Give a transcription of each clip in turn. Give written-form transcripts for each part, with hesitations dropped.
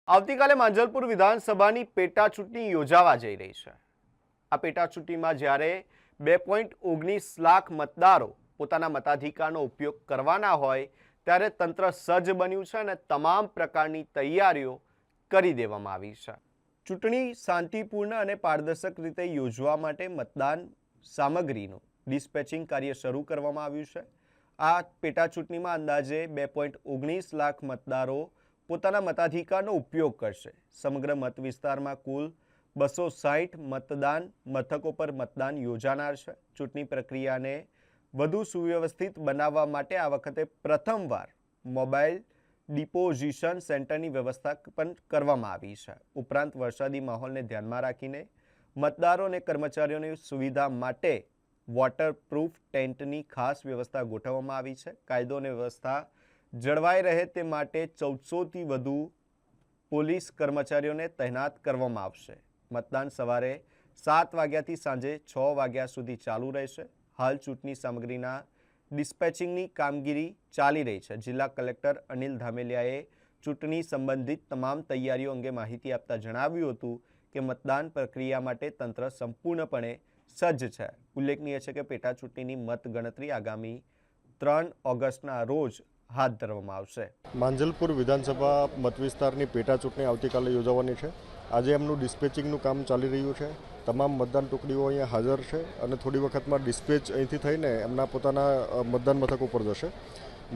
આવતીકાલે માંજલપુર વિધાનસભાની પેટા ચૂંટણી યોજાવા જઈ રહી છે। આ પેટા ચૂંટણીમાં જ્યારે 2.19 લાખ મતદારો પોતાના મતાધિકારનો ઉપયોગ કરવાના હોય ત્યારે તંત્ર સજ્જ બન્યું છે અને તમામ પ્રકારની તૈયારીઓ કરી દેવામાં આવી છે। ચૂંટણી શાંતિપૂર્ણ અને પારદર્શક રીતે યોજવા માટે મતદાન સામગ્રીનું ડિસ્પેચિંગ કાર્ય શરૂ કરવામાં આવ્યું છે। આ પેટા ચૂંટણીમાં અંદાજે 2.19 લાખ મતદારો પોતાના મતાધિકારનો ઉપયોગ કરશે। સમગ્ર મત વિસ્તારમાં કુલ 260 મતદાન મથકો પર મતદાન યોજાનાર છે। ચૂંટણી પ્રક્રિયાને વધુ સુવ્યવસ્થિત બનાવવા માટે આ વખતે પ્રથમવાર મોબાઈલ ડિપોઝિશન સેન્ટરની વ્યવસ્થા પણ કરવામાં આવી છે। ઉપરાંત વરસાદી માહોલને ધ્યાનમાં રાખીને મતદારો અને કર્મચારીઓની સુવિધા માટે વોટરપ્રૂફ ટેન્ટની ખાસ વ્યવસ્થા ગોઠવવામાં આવી છે। કાયદો અને વ્યવસ્થા જળવાઈ રહે તે માટે 1400થી વધુ પોલીસ કર્મચારીઓને તૈનાત કરવામાં આવશે। મતદાન સવારે 7 વાગ્યાથી સાંજે 6 વાગ્યા સુધી ચાલુ રહેશે। હાલ ચૂંટણી સામગ્રીના ડિસ્પેચિંગની કામગીરી ચાલી રહી છે। જિલ્લા કલેક્ટર અનિલ ધામેલિયાએ ચૂંટણી સંબંધિત તમામ તૈયારીઓ અંગે માહિતી આપતા જણાવ્યું હતું કે મતદાન પ્રક્રિયા માટે તંત્ર સંપૂર્ણપણે સજ્જ છે। ઉલ્લેખનીય છે કે પેટા ચૂંટણીની મતગણતરી આગામી 3 ઓગસ્ટના રોજ હાથ ધરવામાં આવશે। માંજલપુર વિધાનસભા મતવિસ્તારની પેટા ચૂંટણી આવતીકાલે યોજાવાની છે। આજે એમનું ડિસ્પેચિંગનું કામ ચાલી રહ્યું છે। તમામ મતદાન ટુકડીઓ અહીંયા હાજર છે અને થોડી વખતમાં ડિસ્પેચ અહીંથી થઈને એમના પોતાના મતદાન મથક ઉપર જશે।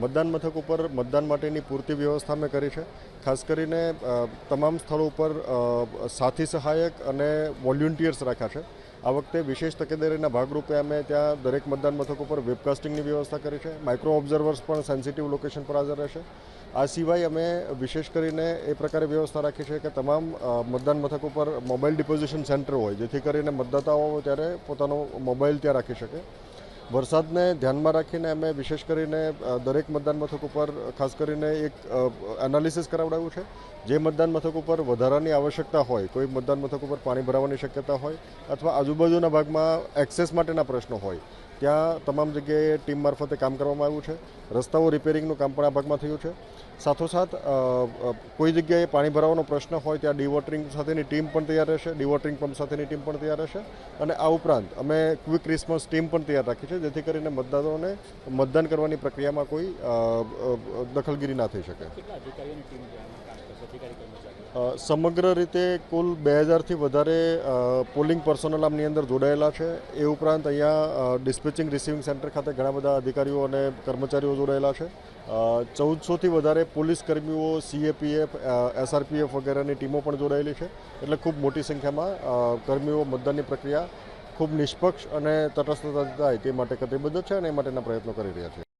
મતદાન મથક ઉપર મતદાન માટેની પૂરતી વ્યવસ્થા મેં કરી છે। ખાસ કરીને તમામ સ્થળો ઉપર સાથી સહાયક અને વોલ્યુન્ટિયર્સ રાખ્યા છે। આ વખતે વિશેષ તકેદારીના ભાગરૂપે અમે ત્યાં દરેક મતદાન મથક ઉપર વેબકાસ્ટિંગની વ્યવસ્થા કરી છે। માઇક્રો ઓબ્ઝર્વર્સ પણ સેન્સિટિવ લોકેશન પર હાજર રહેશે। આ સિવાય અમે વિશેષ કરીને એ પ્રકારે વ્યવસ્થા રાખી છે કે તમામ મતદાન મથક ઉપર મોબાઈલ ડિપોઝિશન સેન્ટર હોય જેથી કરીને મતદાતાઓ ત્યારે પોતાનો મોબાઈલ ત્યાં રાખી શકે। વરસાદને ધ્યાનમાં રાખીને અમે વિશેષ કરીને દરેક મતદાન મથક ઉપર ખાસ કરીને એક એનાલિસિસ કરાવડાવ્યું છે। જે મતદાન મથક ઉપર વધારાની આવશ્યકતા હોય, કોઈ મતદાન મથક ઉપર પાણી ભરાવાની શક્યતા હોય અથવા આજુબાજુના ભાગમાં એક્સેસ માટેના પ્રશ્નો હોય ત્યાં તમામ જગ્યાએ ટીમ મારફતે કામ કરવામાં આવ્યું છે। રસ્તાઓ રિપેરિંગનું કામ પણ આ ભાગમાં થયું છે। સાથોસાથ કોઈ જગ્યાએ પાણી ભરાવાનો પ્રશ્ન હોય ત્યાં ડિવોટરિંગ સાથેની ટીમ પણ તૈયાર રહેશે, ડિવોટરિંગ પંપ સાથેની ટીમ પણ તૈયાર રહેશે અને આ ઉપરાંત અમે ક્વિક રિસ્પોન્સ ટીમ પણ તૈયાર રાખી છે જેથી કરીને મતદારોને મતદાન કરવાની પ્રક્રિયામાં કોઈ દખલગીરી ના થઈ શકે। સમગ્ર રીતે કુલ 2000થી વધારે પોલિંગ પર્સનલ આમની અંદર જોડાયેલા છે। એ ઉપરાંત અહીંયા ડિસ્પેચિંગ રિસીવિંગ સેન્ટર ખાતે ઘણા બધા અધિકારીઓ અને કર્મચારીઓ જોડાયેલા છે। 1400થી વધારે પોલીસ કર્મીઓ, સીએપીએફ, એસઆરપીએફ વગેરેની ટીમો પણ જોડાયેલી છે। એટલે ખૂબ મોટી સંખ્યામાં કર્મીઓ મતદાનની પ્રક્રિયા ખૂબ નિષ્પક્ષ અને તટસ્થ થાય તે માટે કટિબદ્ધ છે અને એ માટેના પ્રયત્નો કરી રહ્યા છે।